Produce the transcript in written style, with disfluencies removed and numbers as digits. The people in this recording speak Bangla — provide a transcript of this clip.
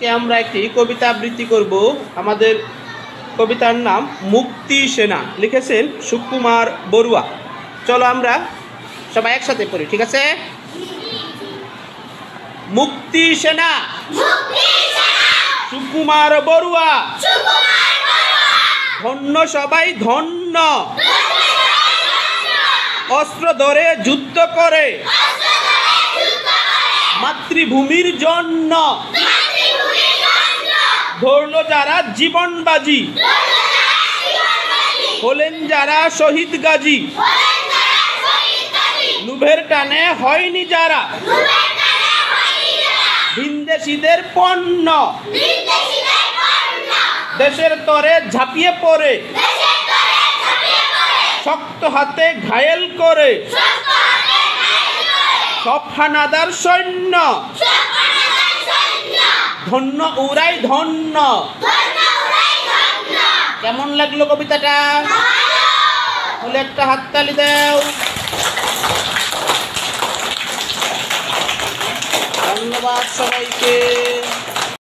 আজকে আমরা একটি কবিতা আবৃত্তি করব। আমাদের কবিতার নাম মুক্তি সেনা, লিখেছেন সুকুমার বড়ুয়া। চলো আমরা সবাই একসাথে পড়ি, ঠিক আছে? মুক্তি সেনা, সুকুমার বড়ুয়া, ধন্য সবাই ধন্য, অস্ত্র ধরে যুদ্ধ করে মাতৃভূমির জন্য, ধরল যারা জীবন বাজি, হলেন যারা শহীদ গাজী, লোভের টানে হয়নি যারা ভিনদেশীদের পণ্য, দেশের তরে ঝাঁপিয়ে পড়ে শক্ত হাতে ঘায়েল করে সব হানাদার সৈন্য, ধন্য উড়াই ধন্য। কেমন লাগলো কবিতাটা? বলে একটা হাততালি দাও। ধন্যবাদ সবাইকে।